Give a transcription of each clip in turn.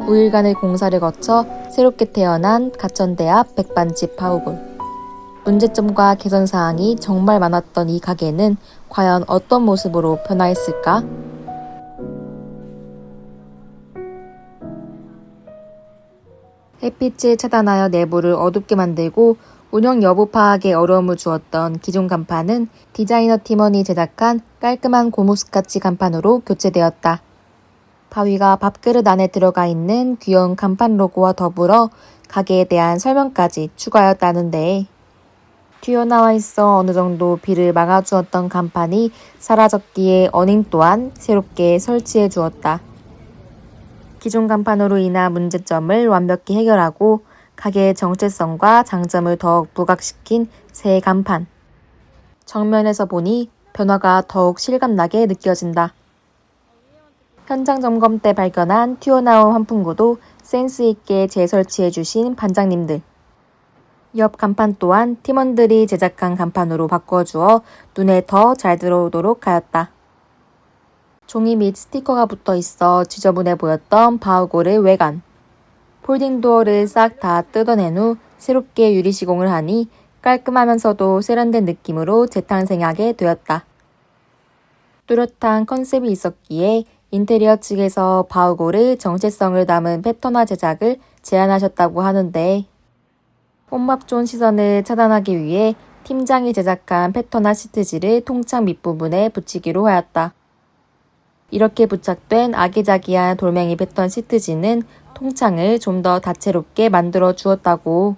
9일간의 공사를 거쳐 새롭게 태어난 가천대 앞 백반집 파우골. 문제점과 개선사항이 정말 많았던 이 가게는 과연 어떤 모습으로 변화했을까? 햇빛을 차단하여 내부를 어둡게 만들고 운영 여부 파악에 어려움을 주었던 기존 간판은 디자이너 팀원이 제작한 깔끔한 고무 스카치 간판으로 교체되었다. 바위가 밥그릇 안에 들어가 있는 귀여운 간판 로고와 더불어 가게에 대한 설명까지 추가하였다는데, 튀어나와 있어 어느 정도 비를 막아주었던 간판이 사라졌기에 어닝 또한 새롭게 설치해 주었다. 기존 간판으로 인한 문제점을 완벽히 해결하고 가게의 정체성과 장점을 더욱 부각시킨 새 간판. 정면에서 보니 변화가 더욱 실감나게 느껴진다. 현장 점검 때 발견한 튀어나온 환풍구도 센스 있게 재설치해 주신 반장님들. 옆 간판 또한 팀원들이 제작한 간판으로 바꿔주어 눈에 더 잘 들어오도록 하였다. 종이 및 스티커가 붙어 있어 지저분해 보였던 바우골의 외관. 폴딩 도어를 싹 다 뜯어낸 후 새롭게 유리 시공을 하니 깔끔하면서도 세련된 느낌으로 재탄생하게 되었다. 뚜렷한 컨셉이 있었기에 인테리어 측에서 바우골의 정체성을 담은 패턴화 제작을 제안하셨다고 하는데, 혼밥존 시선을 차단하기 위해 팀장이 제작한 패턴화 시트지를 통창 밑부분에 붙이기로 하였다. 이렇게 부착된 아기자기한 돌멩이 패턴 시트지는 통창을 좀 더 다채롭게 만들어 주었다고.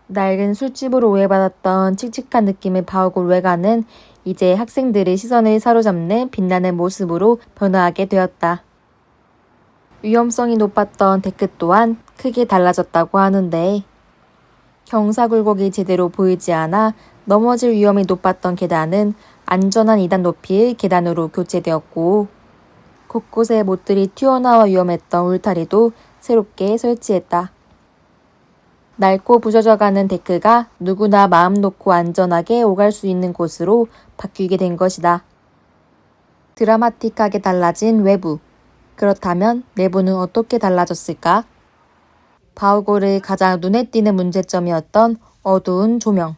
낡은 술집으로 오해받았던 칙칙한 느낌의 바우골 외관은 이제 학생들의 시선을 사로잡는 빛나는 모습으로 변화하게 되었다. 위험성이 높았던 데크 또한 크게 달라졌다고 하는데, 경사굴곡이 제대로 보이지 않아 넘어질 위험이 높았던 계단은 안전한 2단 높이의 계단으로 교체되었고, 곳곳에 못들이 튀어나와 위험했던 울타리도 새롭게 설치했다. 낡고 부서져가는 데크가 누구나 마음 놓고 안전하게 오갈 수 있는 곳으로 바뀌게 된 것이다. 드라마틱하게 달라진 외부. 그렇다면 내부는 어떻게 달라졌을까? 바우골의 가장 눈에 띄는 문제점이었던 어두운 조명.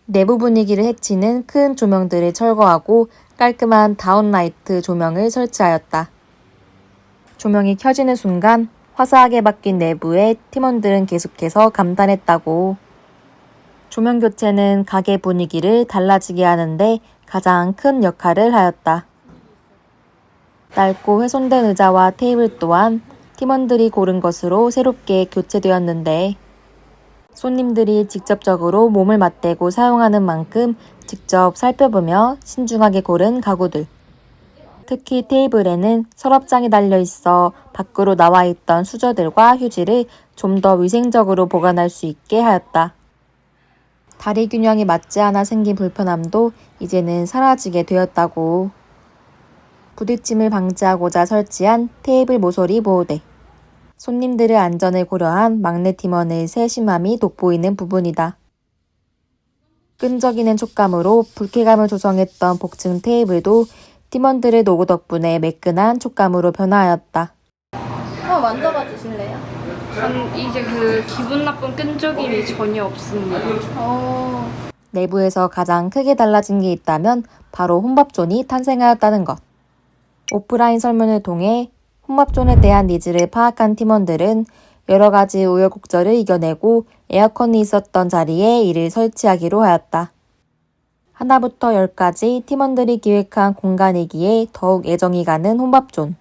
내부 분위기를 해치는 큰 조명들을 철거하고 깔끔한 다운라이트 조명을 설치하였다. 조명이 켜지는 순간 화사하게 바뀐 내부에 팀원들은 계속해서 감탄했다고. 조명 교체는 가게 분위기를 달라지게 하는데 가장 큰 역할을 하였다. 낡고 훼손된 의자와 테이블 또한 팀원들이 고른 것으로 새롭게 교체되었는데, 손님들이 직접적으로 몸을 맞대고 사용하는 만큼 직접 살펴보며 신중하게 고른 가구들. 특히 테이블에는 서랍장이 달려 있어 밖으로 나와 있던 수저들과 휴지를 좀 더 위생적으로 보관할 수 있게 하였다. 다리 균형이 맞지 않아 생긴 불편함도 이제는 사라지게 되었다고. 부딪힘을 방지하고자 설치한 테이블 모서리 보호대. 손님들의 안전을 고려한 막내 팀원의 세심함이 돋보이는 부분이다. 끈적이는 촉감으로 불쾌감을 조성했던 복층 테이블도 팀원들의 노고 덕분에 매끈한 촉감으로 변화하였다. 만져봐 주실래요? 전 이제 그 기분 나쁜 끈적임이 전혀 없습니다. 내부에서 가장 크게 달라진 게 있다면 바로 혼밥존이 탄생하였다는 것. 오프라인 설문을 통해 혼밥존에 대한 니즈를 파악한 팀원들은 여러 가지 우여곡절을 이겨내고 에어컨이 있었던 자리에 이를 설치하기로 하였다. 하나부터 10까지 팀원들이 기획한 공간이기에 더욱 애정이 가는 혼밥존.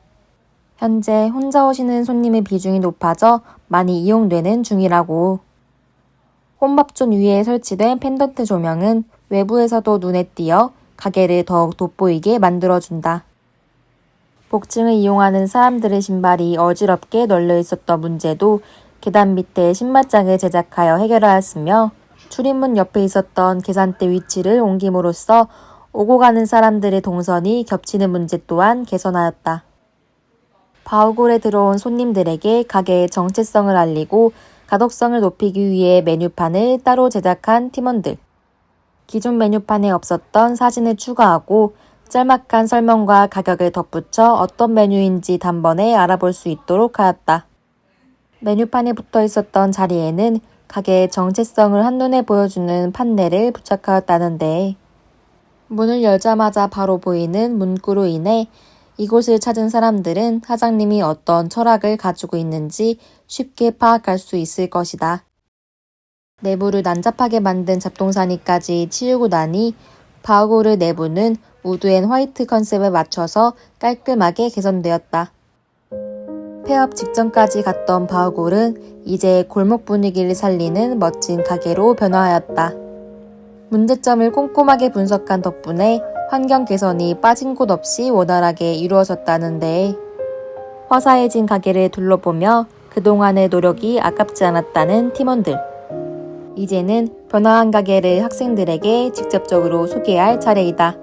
현재 혼자 오시는 손님의 비중이 높아져 많이 이용되는 중이라고. 혼밥존 위에 설치된 펜던트 조명은 외부에서도 눈에 띄어 가게를 더욱 돋보이게 만들어준다. 복층을 이용하는 사람들의 신발이 어지럽게 널려 있었던 문제도 계단 밑에 신발장을 제작하여 해결하였으며, 출입문 옆에 있었던 계산대 위치를 옮김으로써 오고 가는 사람들의 동선이 겹치는 문제 또한 개선하였다. 바우골에 들어온 손님들에게 가게의 정체성을 알리고 가독성을 높이기 위해 메뉴판을 따로 제작한 팀원들. 기존 메뉴판에 없었던 사진을 추가하고 짤막한 설명과 가격을 덧붙여 어떤 메뉴인지 단번에 알아볼 수 있도록 하였다. 메뉴판에 붙어 있었던 자리에는 가게의 정체성을 한눈에 보여주는 판넬을 부착하였다는데 문을 열자마자 바로 보이는 문구로 인해 이곳을 찾은 사람들은 사장님이 어떤 철학을 가지고 있는지 쉽게 파악할 수 있을 것이다. 내부를 난잡하게 만든 잡동사니까지 치우고 나니 바오고르 내부는 우드 앤 화이트 컨셉에 맞춰서 깔끔하게 개선되었다. 폐업 직전까지 갔던 바오골은 이제 골목 분위기를 살리는 멋진 가게로 변화하였다. 문제점을 꼼꼼하게 분석한 덕분에 환경 개선이 빠진 곳 없이 원활하게 이루어졌다는데 화사해진 가게를 둘러보며 그동안의 노력이 아깝지 않았다는 팀원들. 이제는 변화한 가게를 학생들에게 직접적으로 소개할 차례이다.